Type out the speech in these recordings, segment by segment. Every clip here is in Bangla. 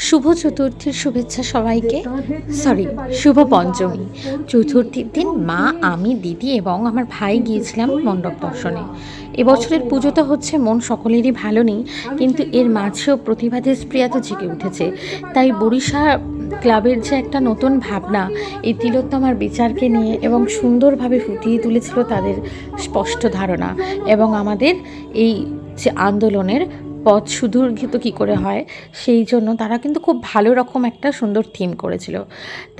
শুভ চতুর্থীর শুভেচ্ছা সবাইকে। সরি, শুভ পঞ্চমী। চতুর্থীর দিন মা, আমি, দিদি এবং আমার ভাই গিয়েছিলাম মণ্ডপ দর্শনে। এবছরের পুজোটা হচ্ছে মন সকলেরই ভালো নেই, কিন্তু এর মাঝেও প্রতিবাদের স্প্রিয়া তো জেগে উঠেছে। তাই বরিশা ক্লাবের যে একটা নতুন ভাবনা, এই তিলোত্তমার বিচারকে নিয়ে এবং সুন্দরভাবে ফুটিয়ে তুলেছিল তাদের স্পষ্ট ধারণা এবং আমাদের এই যে আন্দোলনের পথ সুদীর্ঘিত কী করে হয়, সেই জন্য তারা কিন্তু খুব ভালো রকম একটা সুন্দর থিম করেছিল।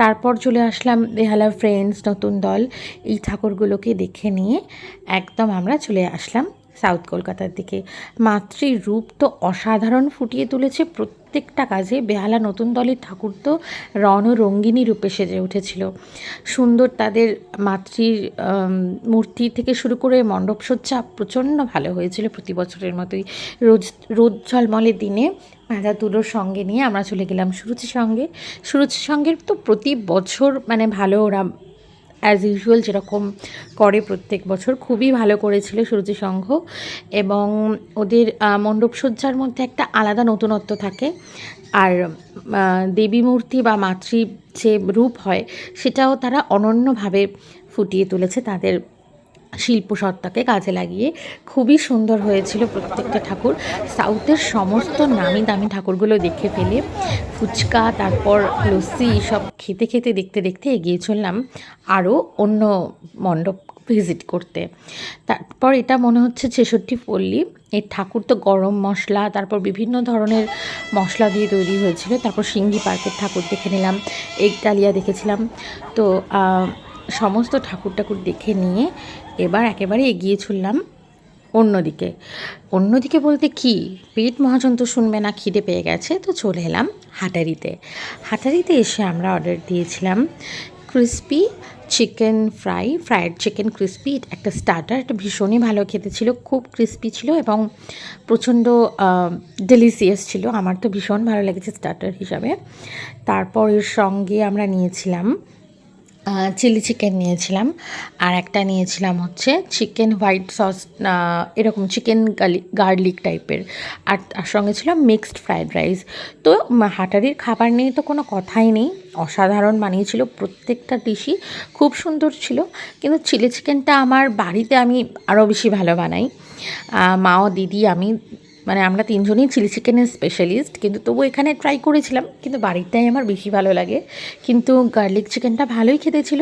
তারপর চলে আসলাম বেহালা ফ্রেন্ডস নতুন দল, এই ঠাকুরগুলোকে দেখে নিয়ে একদম আমরা চলে আসলাম সাউথ কলকাতার দিকে। মাতৃর রূপ তো অসাধারণ ফুটিয়ে তুলেছে প্রত্যেকটা কাজে। বেহালা নতুন দলের ঠাকুর তো রণরঙ্গিনী রূপে সেজে উঠেছিল। সুন্দর তাদের মাতৃর মূর্তি থেকে শুরু করে মণ্ডপসজ্জা প্রচণ্ড ভালো হয়েছিল প্রতি বছরের মতোই। রোদ ঝলমলে দিনে ভাজা তুলোর সঙ্গে নিয়ে আমরা চলে গেলাম সুরুচি সঙ্গের তো প্রতি বছর মানে ভালো, ওরা অ্যাজ ইউজুয়াল যেরকম করে প্রত্যেক বছর খুবই ভালো করেছিল সুরুচি সংঘ। এবং ওদের মণ্ডপসজ্জার মধ্যে একটা আলাদা নতুনত্ব থাকে। আর দেবী মূর্তি বা মাতৃ যে রূপ হয় সেটাও তারা অনন্যভাবে ফুটিয়ে তুলেছে তাদের শিল্পসত্তাকে কাজে লাগিয়ে। খুবই সুন্দর হয়েছিল প্রত্যেকটা ঠাকুর। সাউথের সমস্ত নামি দামি ঠাকুরগুলো দেখে ফেলে ফুচকা, তারপর লস্যি, সব খেতে খেতে দেখতে দেখতে এগিয়ে চললাম আরও অন্য মণ্ডপ ভিজিট করতে। তারপর এটা মনে হচ্ছে ৬৬ পল্লী। এই ঠাকুর তো গরম মশলা, তারপর বিভিন্ন ধরনের মশলা দিয়ে তৈরি হয়েছিল। তারপর সিঙ্গি পার্কের ঠাকুর দেখে নিলাম, এগ ডালিয়া দেখেছিলাম। তো সমস্ত ঠাকুর দেখে নিয়ে এবার একেবারে এগিয়ে চললাম অন্যদিকে বলতে কি, পেট মহাজন তো শুনবে না, খিদে পেয়ে গেছে, তো চলে এলাম হাটারিতে এসে আমরা অর্ডার দিয়েছিলাম crispy chicken fried chicken crispy, একটা স্টার্টার। এটা ভীষণই ভালো খেতে ছিল, খুব ক্রিসপি ছিল এবং প্রচণ্ড ডেলিসিয়াস ছিল। আমার তো ভীষণ ভালো লেগেছে স্টার্টার হিসাবে। তারপর এর সঙ্গে আমরা নিয়েছিলাম চিলি চিকেন নিয়েছিলাম, আর একটা নিয়েছিলাম হচ্ছে চিকেন হোয়াইট সস, এরকম চিকেন গার্লিক টাইপের, আর তার সঙ্গে ছিল মিক্সড ফ্রায়েড রাইস। তো হাটারির খাবার নিয়ে তো কোনো কথাই নেই, অসাধারণ বানিয়েছিল প্রত্যেকটা ডিশই, খুব সুন্দর ছিল। কিন্তু চিলি চিকেনটা আমার বাড়িতে আমি আরও বেশি ভালো বানাই। মাও, দিদি, আমি, মানে আমরা তিনজনই চিলি চিকেনের স্পেশালিস্ট, কিন্তু তবু এখানে ট্রাই করেছিলাম, কিন্তু বাড়িরটাই আমার বেশি ভালো লাগে। কিন্তু গার্লিক চিকেনটা ভালোই খেতে ছিল,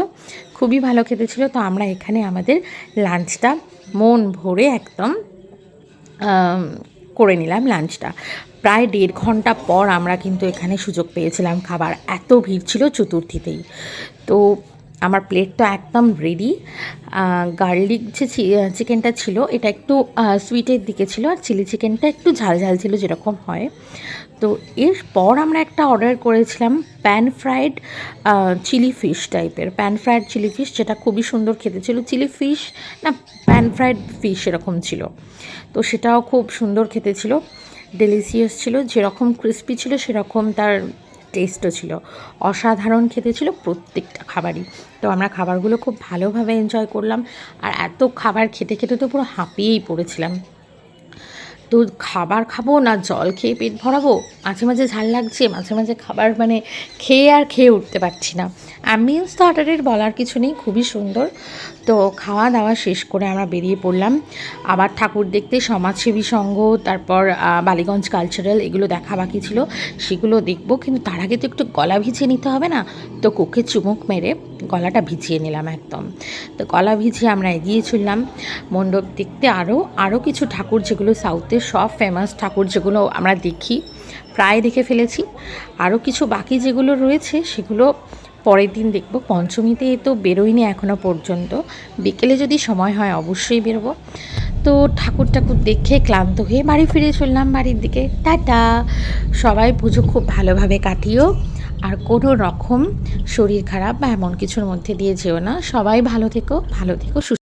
খুবই ভালো খেতে ছিল। তো আমরা এখানে আমাদের লাঞ্চটা মন ভরে একদম করে নিলাম লাঞ্চটা। প্রায় ১.৫ ঘন্টা পর আমরা কিন্তু এখানে সুযোগ পেয়েছিলাম খাবার, এত ভিড় ছিল চতুর্থীতেই। তো আমার প্লেট তো একদম রেডি। গার্লিক যে চিকেনটা ছিল এটা একটু সুইটের দিকে ছিল, আর চিলি চিকেনটা একটু ঝাল ছিল যেরকম হয়। তো এরপর আমরা একটা অর্ডার করেছিলাম প্যান ফ্রাইড চিলি ফিশ টাইপের, প্যান ফ্রাইড চিলি ফিশ, যেটা খুবই সুন্দর খেতে ছিল। চিলি ফিশ না প্যান ফ্রাইড ফিশ এরকম ছিল। তো সেটাও খুব সুন্দর খেতে ছিল, ডেলিসিয়াস ছিল, যেরকম ক্রিস্পি ছিল সেরকম তার টেস্টও ছিল। অসাধারণ খেতে ছিল প্রত্যেকটা খাবারই। তো আমরা খাবারগুলো খুব ভালোভাবে এনজয় করলাম, আর এত খাবার খেতে খেতে তো পুরো হাঁপিয়েই পড়েছিলাম। তো খাবার খাবো না জল খেয়ে পেট ভরাবো, মাঝে মাঝে ঝাল লাগছে, মাঝে মাঝে খাবার মানে খেয়ে উঠতে পারছি না। অ্যাম্বিয়েন্স তো অর্ডারের বলার কিছু নেই, খুবই সুন্দর। তো খাওয়া দাওয়া শেষ করে আমরা বেরিয়ে পড়লাম আবার ঠাকুর দেখতে। সমাজসেবী সংঘ, তারপর বালিগঞ্জ কালচারাল, এগুলো দেখা বাকি ছিল, সেগুলো দেখবো। কিন্তু তার আগে তো একটু গলা ভিজিয়ে নিতে হবে না, তো কোকে চুমুক মেরে গলাটা ভিজিয়ে নিলাম একদম। তো গলা ভিজিয়ে আমরা এগিয়ে চললাম মণ্ডপ দেখতে। আরও কিছু ঠাকুর, যেগুলো সাউথের সব ফেমাস ঠাকুর, যেগুলো আমরা দেখি, প্রায় দেখে ফেলেছি। আরও কিছু বাকি যেগুলো রয়েছে সেগুলো পরের দিন দেখব। পঞ্চমীতে তো বেরোইনি এখনও পর্যন্ত, বিকেলে যদি সময় হয় অবশ্যই বেরোবো। তো ঠাকুর দেখে ক্লান্ত হয়ে বাড়ি ফিরে চললাম বাড়ির দিকে। টাটা। সবাই পুজো খুব ভালোভাবে কাটিও, আর কোনো রকম শরীর খারাপ বা এমন কিছুর মধ্যে দিয়ে যেও না। সবাই ভালো থেকো সুস্থ।